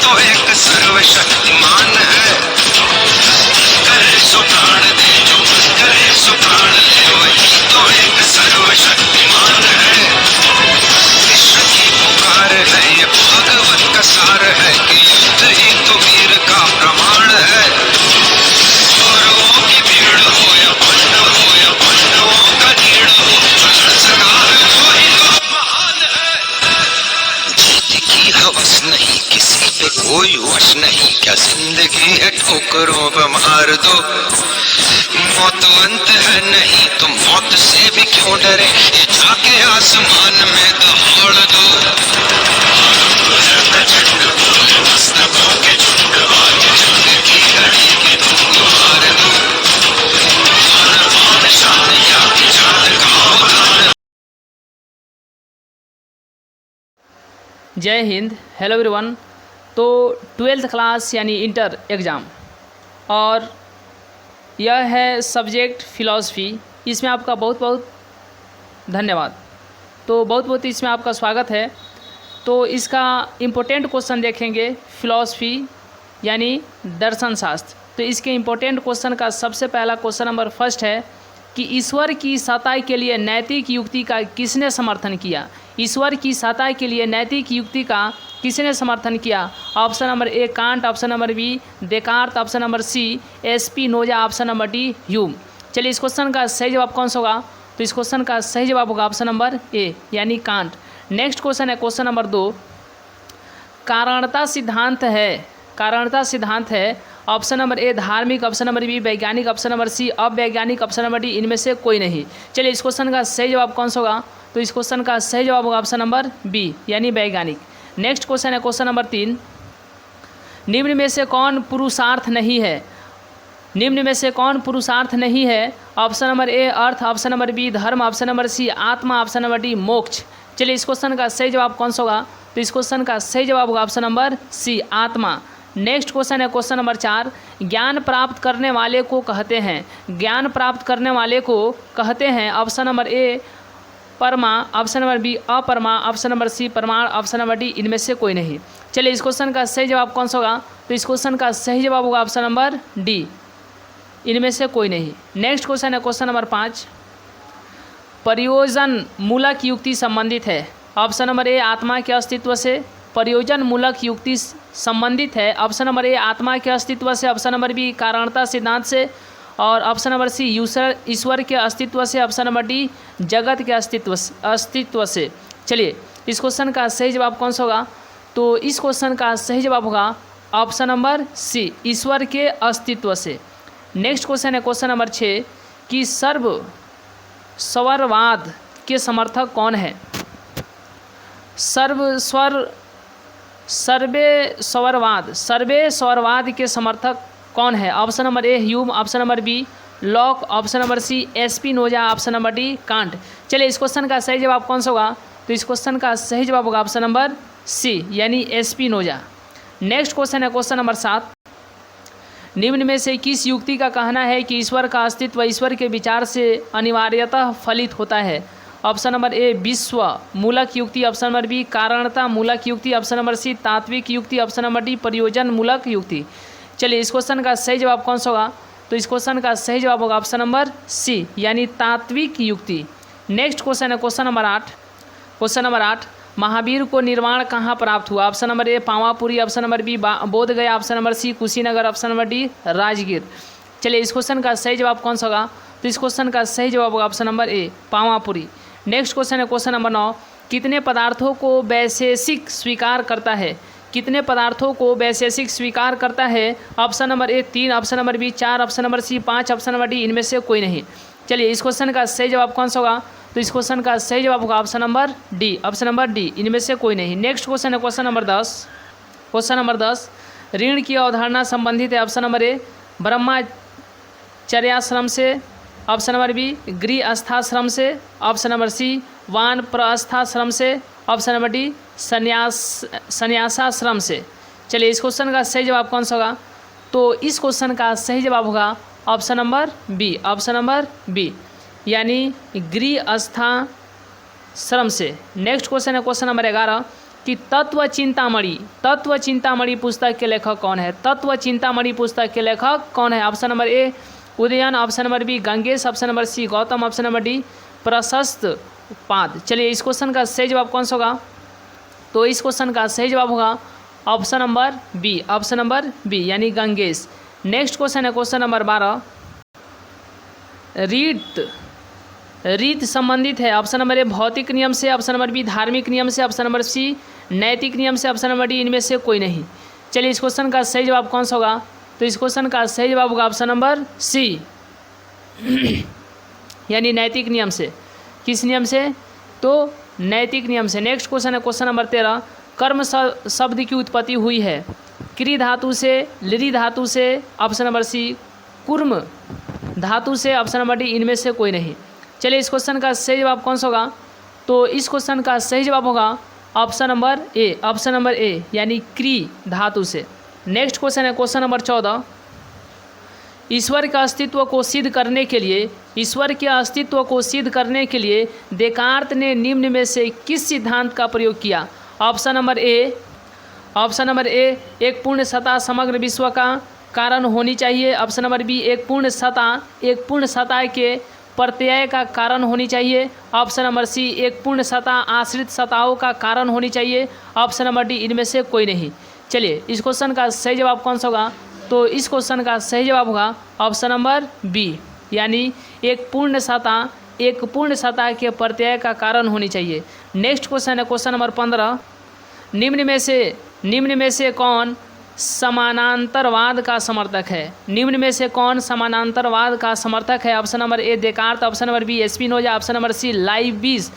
तो एक सर्वशक्तिमान है। करे सो प्राण दे, जो करे सो प्राण ले, वही तो एक सर्वशक्तिमान है। विश्व की पुकार है, ये भागवत का सार है कि युद्ध ही तो वीर का प्रमाण है। कौरवों की भीड़ हो या पांडवों का नीड़ हो, जो लड़ सका है वही तो महान है। जीत की हवस नहीं, किसी पे कोई वश नहीं, क्या जिंदगी है ठोकरों पे मार दो। मौत अंत है नहीं तो मौत से भी क्यों डरे, ये जाके आसमान में दहाड़ दो। प्रचंड बोले मस्तकों के झुंड, आज जंग की घड़ी की धूम मार दो। शान मान शान या की जान का उदान। जय हिंद। Hello everyone. तो 12th क्लास यानी इंटर एग्ज़ाम और यह है सब्जेक्ट फ़िलॉसफ़ी। इसमें आपका बहुत बहुत धन्यवाद। तो बहुत बहुत इसमें आपका स्वागत है। तो इसका इम्पोर्टेंट क्वेश्चन देखेंगे फ़िलॉसफ़ी यानी दर्शन शास्त्र। तो इसके इम्पोर्टेंट क्वेश्चन का सबसे पहला क्वेश्चन नंबर फर्स्ट है कि ईश्वर की सत्ता के लिए नैतिक युक्ति का किसने समर्थन किया। ईश्वर की सत्ता के लिए नैतिक युक्ति का किसने समर्थन किया। Option number A Kant, option number B Descartes, option number C Spinoza, option number D Hume. चलिए इस क्वेश्चन का सही जवाब कौन सा होगा। तो इस क्वेश्चन का सही जवाब होगा ऑप्शन नंबर ए यानी कांट। नेक्स्ट क्वेश्चन है क्वेश्चन नंबर 2, कारणता सिद्धांत है। कारणता सिद्धांत है ऑप्शन नंबर ए धार्मिक, ऑप्शन नंबर बी वैज्ञानिक, ऑप्शन नंबर सी अवैज्ञानिक, ऑप्शन नंबर डी इनमें से कोई नहीं। चलिए इस क्वेश्चन का सही जवाब कौन सा होगा। तो इस क्वेश्चन का सही जवाब होगा ऑप्शन नंबर बी यानी वैज्ञानिक। नेक्स्ट क्वेश्चन है क्वेश्चन नंबर 3, निम्न में से कौन पुरुषार्थ नहीं है। निम्न में से कौन पुरुषार्थ नहीं है। ऑप्शन नंबर ए अर्थ, ऑप्शन नंबर बी धर्म, ऑप्शन नंबर सी आत्मा, ऑप्शन नंबर डी मोक्ष। चलिए इस क्वेश्चन का सही जवाब कौन सा होगा। तो इस क्वेश्चन का सही जवाब होगा ऑप्शन नंबर सी आत्मा। नेक्स्ट क्वेश्चन है क्वेश्चन नंबर 4, ज्ञान प्राप्त करने वाले को कहते हैं। ज्ञान प्राप्त करने वाले को कहते हैं। ऑप्शन नंबर ए परमा, ऑप्शन नंबर बी अपरमा, ऑप्शन नंबर सी प्रमाण, ऑप्शन नंबर डी इनमें से कोई नहीं। चलिए इस क्वेश्चन का सही जवाब कौन सा होगा। तो इस क्वेश्चन का सही जवाब होगा ऑप्शन नंबर डी इनमें से कोई नहीं। नेक्स्ट क्वेश्चन है क्वेश्चन नंबर 5, प्रयोजन मूलक युक्ति संबंधित है। ऑप्शन नंबर ए आत्मा के अस्तित्व से। प्रयोजन मूलक युक्ति संबंधित है। ऑप्शन नंबर ए आत्मा के अस्तित्व से, ऑप्शन नंबर बी कारणता सिद्धांत से और ऑप्शन नंबर सी ईश्वर के अस्तित्व से, ऑप्शन नंबर डी जगत के अस्तित्व से। चलिए इस क्वेश्चन का सही जवाब कौन सा होगा। तो इस क्वेश्चन का सही जवाब होगा ऑप्शन नंबर सी ईश्वर के अस्तित्व से। नेक्स्ट क्वेश्चन है क्वेश्चन नंबर 6 कि स्वरवाद के समर्थक कौन है। सर्वे स्वरवाद के समर्थक कौन है। Option number A Hume, option number B Locke, option number C Spinoza, option number D Kant. चलिए इस क्वेश्चन का सही जवाब कौन सा होगा। तो इस क्वेश्चन का सही जवाब होगा ऑप्शन नंबर सी यानी स्पिनोजा। नेक्स्ट क्वेश्चन है क्वेश्चन नंबर 7, निम्न में से किस युक्ति का कहना है कि ईश्वर का अस्तित्व ईश्वर के विचार से अनिवार्यतः फलित होता है। ऑप्शन नंबर ए विश्व मूलक युक्ति, ऑप्शन नंबर बी कारणता मूलक युक्ति, ऑप्शन नंबर सी तात्विक युक्ति, ऑप्शन नंबर डी प्रयोजन मूलक युक्ति। चलिए इस क्वेश्चन का सही जवाब कौन सा होगा। तो इस क्वेश्चन का सही जवाब होगा ऑप्शन नंबर सी यानी तात्विक युक्ति। नेक्स्ट क्वेश्चन है question number 8। Question number 8, Mahavir को निर्वाण कहाँ प्राप्त हुआ। Option number A Pawapuri, option number B Bodh Gaya, option number C Kushinagar, option number D Rajgir. चलिए इस क्वेश्चन का सही जवाब कौन सा होगा। तो इस क्वेश्चन का सही जवाब होगा option number A Pawapuri. Next question है क्वेश्चन नंबर 9, कितने पदार्थों को वैशेषिक स्वीकार करता है। कितने पदार्थों को वैशेषिक स्वीकार करता है। Option number A 3, option number B 4, option number C 5, option number D इनमें से कोई नहीं। चलिए इस क्वेश्चन का सही जवाब कौन सा होगा। तो इस क्वेश्चन का सही जवाब होगा option number D, option number D इनमें से कोई नहीं। नेक्स्ट क्वेश्चन है क्वेश्चन नंबर 10। क्वेश्चन नंबर 10, ऋण की अवधारणा संबंधित है। ऑप्शन नंबर ए ब्रह्मचर्याश्रम से, ऑप्शन नंबर बी गृहस्थाश्रम से, ऑप्शन नंबर सी वानप्रस्थाश्रम से, ऑप्शन नंबर डी संन्यासाश्रम से। चलिए इस क्वेश्चन का सही जवाब कौन सा होगा। तो इस क्वेश्चन का सही जवाब होगा option number B, option number B यानी गृहस्थाश्रम से। नेक्स्ट क्वेश्चन है क्वेश्चन नंबर 11, कि तत्व चिंतामणि पुस्तक के लेखक कौन है? तत्व चिंतामणि पुस्तक के लेखक कौन है? Option number A Udayana, option number B Gangesha, option number C Gautam, option number D Prashastapada. चलिए इस क्वेश्चन का सही जवाब कौन सा होगा? तो इस क्वेश्चन का सही जवाब होगा option number B, option number B यानी गंगेश। नेक्स्ट क्वेश्चन है क्वेश्चन नंबर 12। रीत संबंधित है ऑप्शन नंबर ए भौतिक नियम से, ऑप्शन नंबर बी धार्मिक नियम से, ऑप्शन नंबर सी नैतिक नियम से, ऑप्शन नंबर डी इनमें से कोई नहीं। चलिए इस क्वेश्चन का सही जवाब कौन सा होगा? तो इस क्वेश्चन का सही जवाब होगा ऑप्शन नंबर सी यानी नैतिक नियम से। किस नियम से? तो नैतिक नियम से। नेक्स्ट क्वेश्चन है क्वेश्चन नंबर 13। कर्म शब्द की उत्पत्ति हुई है क्री धातु से, लिरी धातु से, ऑप्शन नंबर सी कुर्म धातु से, ऑप्शन नंबर डी इनमें से कोई नहीं। चलिए इस क्वेश्चन का सही जवाब कौन सा होगा? तो इस क्वेश्चन का सही जवाब होगा option number A, option number A यानी क्री धातु से। नेक्स्ट क्वेश्चन है क्वेश्चन नंबर 14। ईश्वर के अस्तित्व को सिद्ध करने के लिए देकार्त ने निम्न में से किस सिद्धांत का प्रयोग किया? ऑप्शन नंबर ए एक पूर्ण सत्ता समग्र विश्व का कारण होनी चाहिए, ऑप्शन नंबर बी एक पूर्ण सत्ता के प्रत्यय का कारण होनी चाहिए, ऑप्शन नंबर सी एक पूर्ण सत्ता आश्रित सत्ताओं का कारण होनी चाहिए, ऑप्शन नंबर डी इनमें से कोई नहीं। चलिए इस क्वेश्चन का सही जवाब कौन सा होगा? तो इस क्वेश्चन का सही जवाब होगा ऑप्शन नंबर बी यानी एक पूर्ण सत्ता के प्रत्यय का कारण होनी चाहिए। नेक्स्ट क्वेश्चन है क्वेश्चन नंबर 15। निम्न में से कौन समानांतरवाद का समर्थक है? निम्न में से कौन समानांतरवाद का समर्थक है? Option number A Descartes, option number B Spinoza, option number C Leibniz,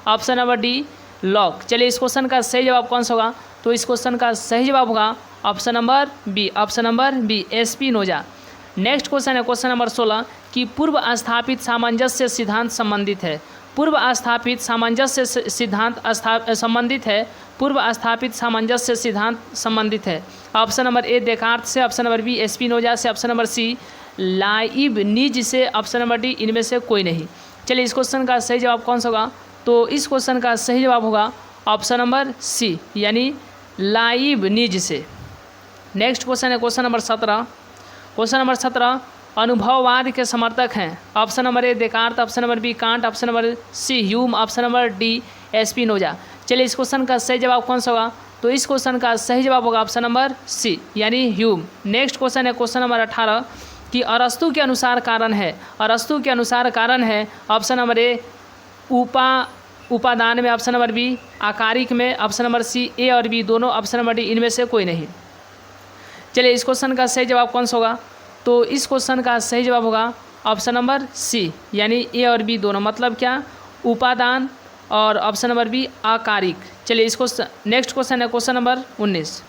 option number D Locke. चलिए इस क्वेश्चन का सही जवाब कौन सा होगा? तो इस क्वेश्चन का सही जवाब होगा option number B, option number B Spinoza. Next question है क्वेश्चन नंबर 16 कि पूर्व स्थापित सामंजस्य सिद्धांत संबंधित है। पूर्व स्थापित सामंजस्य सिद्धांत संबंधित है। ऑप्शन नंबर ए देकार्त से, ऑप्शन नंबर बी स्पिनोजा से, ऑप्शन नंबर सी लाइबनिज से, ऑप्शन नंबर डी इनमें से कोई नहीं। चलिए इस क्वेश्चन का सही जवाब कौन सा होगा? तो इस क्वेश्चन का सही जवाब होगा ऑप्शन नंबर सी यानी लाइबनिज से। नेक्स्ट क्वेश्चन है क्वेश्चन नंबर 17। क्वेश्चन नंबर 17 अनुभववाद के समर्थक हैं। Option number A Descartes, option number B Kant, option number C Hume, option number D Spinoza. चलिए इस क्वेश्चन का सही जवाब कौन सा होगा? तो इस क्वेश्चन का सही जवाब होगा ऑप्शन नंबर सी यानी ह्यूम। नेक्स्ट क्वेश्चन है क्वेश्चन नंबर 18 कि अरस्तु के अनुसार कारण है। ऑप्शन नंबर ए उपादान में, ऑप्शन नंबर बी आकारिक में, ऑप्शन नंबर सी ए और बी दोनों, ऑप्शन नंबर डी इनमें से कोई नहीं। चलिए इस क्वेश्चन का सही जवाब कौन सा होगा? तो इस क्वेश्चन का सही जवाब होगा ऑप्शन नंबर सी यानी ए और बी दोनों। मतलब क्या? उपादान और ऑप्शन नंबर बी आकारिक। चलिए इस क्वेश्चन नेक्स्ट क्वेश्चन है क्वेश्चन नंबर 19।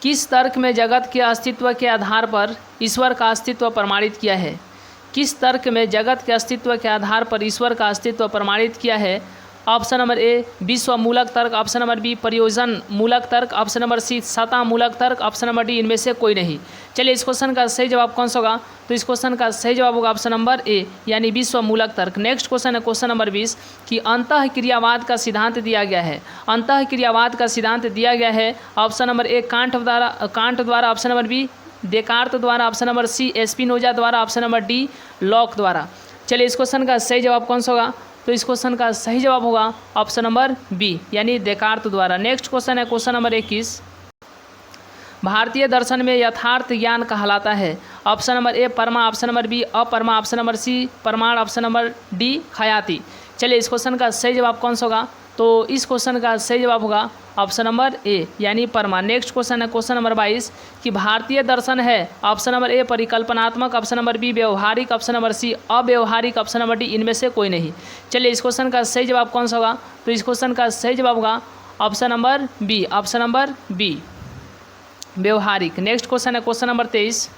किस तर्क में जगत के अस्तित्व के आधार पर ईश्वर का अस्तित्व प्रमाणित किया है? किस तर्क में जगत के अस्तित्व के आधार पर ईश्वर का अस्तित्व प्रमाणित किया है? ऑप्शन नंबर ए विश्व मूलक तर्क, ऑप्शन नंबर बी प्रयोजन मूलक तर्क, ऑप्शन नंबर सी सत्ता मूलक तर्क, ऑप्शन नंबर डी इनमें से कोई नहीं। चलिए इस क्वेश्चन का सही जवाब कौन सा होगा? तो इस क्वेश्चन का सही जवाब होगा ऑप्शन नंबर ए यानी विश्व मूलक तर्क। नेक्स्ट क्वेश्चन है क्वेश्चन नंबर 20 कि अंतः क्रियावाद का सिद्धांत दिया गया है। ऑप्शन नंबर ए कांट द्वारा, ऑप्शन नंबर बी देकार्त द्वारा, ऑप्शन नंबर सी स्पिनोजा द्वारा, ऑप्शन नंबर डी लॉक द्वारा। चलिए इस क्वेश्चन का सही जवाब कौन सा होगा? तो इस क्वेश्चन का सही जवाब होगा ऑप्शन नंबर बी यानी देकार्त द्वारा। नेक्स्ट क्वेश्चन है क्वेश्चन नंबर 21 भारतीय दर्शन में यथार्थ ज्ञान कहलाता है। ऑप्शन नंबर ए परमा, ऑप्शन नंबर बी अपरमा, ऑप्शन नंबर सी प्रमाण, ऑप्शन नंबर डी खयाती। चलिए इस क्वेश्चन का सही जवाब कौन सा होगा? तो इस क्वेश्चन का सही जवाब होगा ऑप्शन नंबर ए यानी परमा। नेक्स्ट क्वेश्चन है क्वेश्चन नंबर 22 कि भारतीय दर्शन है। ऑप्शन नंबर ए परिकल्पनात्मक, ऑप्शन नंबर बी व्यवहारिक, ऑप्शन नंबर सी अव्यवहारिक, ऑप्शन नंबर डी इनमें से कोई नहीं। चलिए इस क्वेश्चन का सही जवाब कौन सा होगा? तो इस क्वेश्चन का सही जवाब होगा option number B, option number B व्यवहारिक। नेक्स्ट क्वेश्चन है क्वेश्चन नंबर 23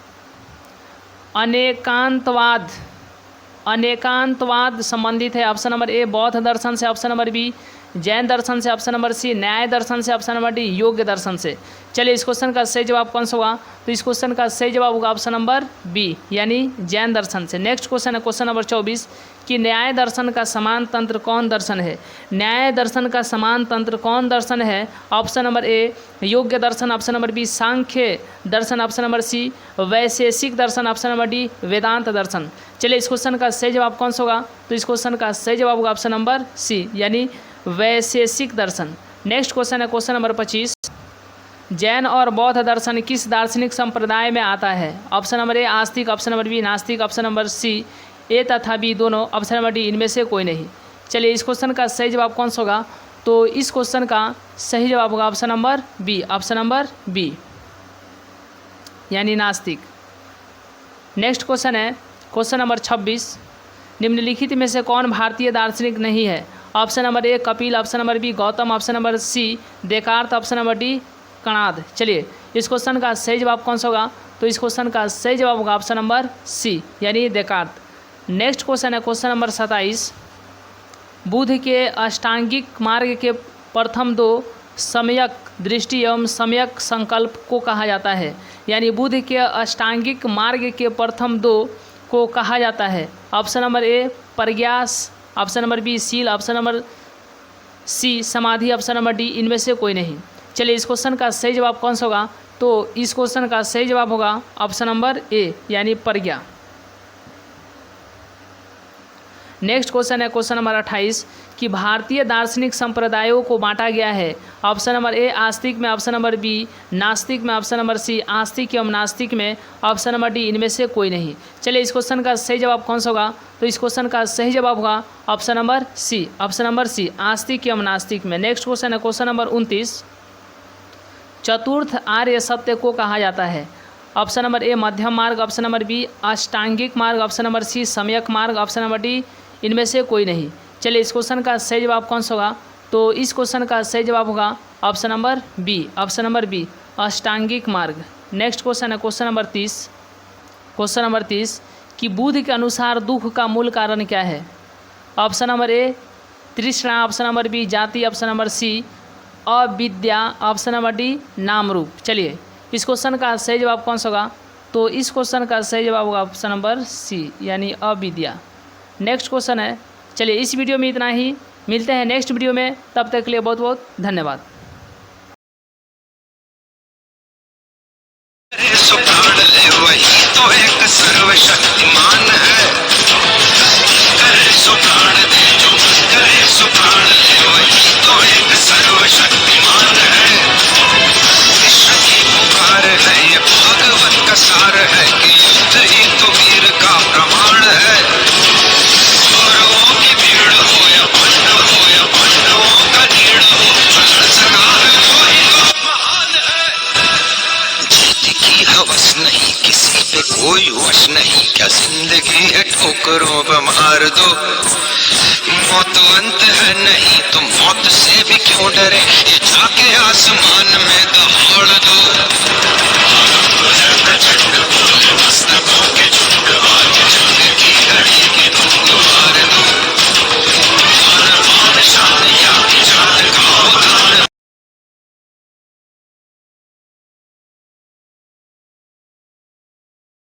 अनेकांतवाद संबंधित है। ऑप्शन नंबर ए बौद्ध दर्शन से, ऑप्शन नंबर बी जैन दर्शन से, ऑप्शन नंबर सी न्याय दर्शन से, ऑप्शन नंबर डी योग दर्शन से। चलिए इस क्वेश्चन का सही जवाब कौन सा होगा? तो इस क्वेश्चन का सही जवाब होगा ऑप्शन नंबर बी यानी जैन दर्शन से। नेक्स्ट क्वेश्चन है क्वेश्चन नंबर 24 कि न्याय दर्शन का समान तंत्र कौन दर्शन है। न्याय दर्शन का समान तंत्र कौन दर्शन है? ऑप्शन नंबर ए योग्य दर्शन, ऑप्शन नंबर बी सांख्य दर्शन, ऑप्शन नंबर सी वैशेषिक दर्शन, ऑप्शन नंबर डी वेदांत दर्शन। चलिए इस क्वेश्चन का सही जवाब कौन सा होगा? तो इस क्वेश्चन का सही जवाब होगा ऑप्शन नंबर सी यानी वैशेषिक दर्शन। नेक्स्ट क्वेश्चन है क्वेश्चन नंबर 25। जैन और बौद्ध दर्शन किस दार्शनिक संप्रदाय में आता है? ऑप्शन नंबर ए आस्तिक, ऑप्शन नंबर बी नास्तिक, ऑप्शन नंबर सी ए तथा बी दोनों, ऑप्शन नंबर डी इनमें से कोई नहीं। चलिए इस क्वेश्चन का सही जवाब कौन सा होगा? तो इस क्वेश्चन का सही जवाब होगा option number B, option number B यानी नास्तिक। नेक्स्ट क्वेश्चन है क्वेश्चन नंबर 26। निम्नलिखित में से कौन भारतीय दार्शनिक नहीं है? Option number A Kapil, option number B Gautam, option number C Descartes, option number D Kanad. चलिए इस क्वेश्चन का सही जवाब कौन सा होगा? तो इस क्वेश्चन का सही जवाब होगा ऑप्शन नंबर सी यानी देकार्त। नेक्स्ट क्वेश्चन है क्वेश्चन नंबर 27। बुद्ध के अष्टांगिक मार्ग के प्रथम दो सम्यक दृष्टि एवं सम्यक संकल्प को कहा जाता है। यानी बुद्ध के अष्टांगिक मार्ग के प्रथम दो को कहा जाता है। ऑप्शन नंबर ए प्रज्ञास, ऑप्शन नंबर बी शील, ऑप्शन नंबर सी समाधि, ऑप्शन नंबर डी इनमें से कोई नहीं। चलिए इस क्वेश्चन का सही जवाब कौन सा होगा? तो इस क्वेश्चन का सही जवाब होगा ऑप्शन नंबर ए यानी प्रज्ञा। नेक्स्ट क्वेश्चन है क्वेश्चन नंबर 28 कि भारतीय दार्शनिक संप्रदायों को बांटा गया है। ऑप्शन नंबर ए आस्तिक में, ऑप्शन नंबर बी नास्तिक में, ऑप्शन नंबर सी आस्तिक एवं नास्तिक में, ऑप्शन नंबर डी इनमें से कोई नहीं। चलिए इस क्वेश्चन का सही जवाब कौन सा होगा? तो इस क्वेश्चन का सही जवाब होगा option number C, option number C आस्तिक एवं नास्तिक में। नेक्स्ट क्वेश्चन है क्वेश्चन नंबर 29। चतुर्थ आर्य सत्य को कहा जाता है। ऑप्शन नंबर ए मध्यम मार्ग, ऑप्शन नंबर बी अष्टांगिक मार्ग, ऑप्शन नंबर सी सम्यक मार्ग, ऑप्शन नंबर डी इनमें से कोई नहीं। चलिए इस क्वेश्चन का सही जवाब कौन सा होगा? तो इस क्वेश्चन का सही जवाब होगा option number B, option number B अष्टांगिक मार्ग। नेक्स्ट क्वेश्चन है क्वेश्चन नंबर 30। क्वेश्चन नंबर 30 कि बुद्ध के अनुसार दुख का मूल कारण क्या है? ऑप्शन नंबर ए तृष्णा, ऑप्शन नंबर बी जाति, ऑप्शन नंबर सी अविद्या, ऑप्शन नंबर डी नाम रूप। चलिए इस क्वेश्चन का सही जवाब कौन सा होगा? तो इस क्वेश्चन का सही जवाब होगा ऑप्शन नंबर सी यानी अविद्या। नेक्स्ट क्वेश्चन है। चलिए इस वीडियो में इतना ही, मिलते हैं नेक्स्ट वीडियो में, तब तक के लिए बहुत बहुत धन्यवाद। सुप्राण ले वही तो एक सर्वशक्तिमान है। करे सुप्राण दे जो करे सुप्राण ले वही तो एक सर्वशक्तिमान है। विश्व की पुकार है ये भागवत का सार है कि युद्ध ही तो वीर का प्रमाण है। कौरवों की भीड़ हो या पांडवों का नीड़ हो, संसार वही तो महान है। जीत की हवस नहीं किसी पे कोई वश नहीं, क्या जिंदगी है ठोकरों पे मार दो। मौत अंत है नहीं तो मौत से भी क्यों डरे, ये जाके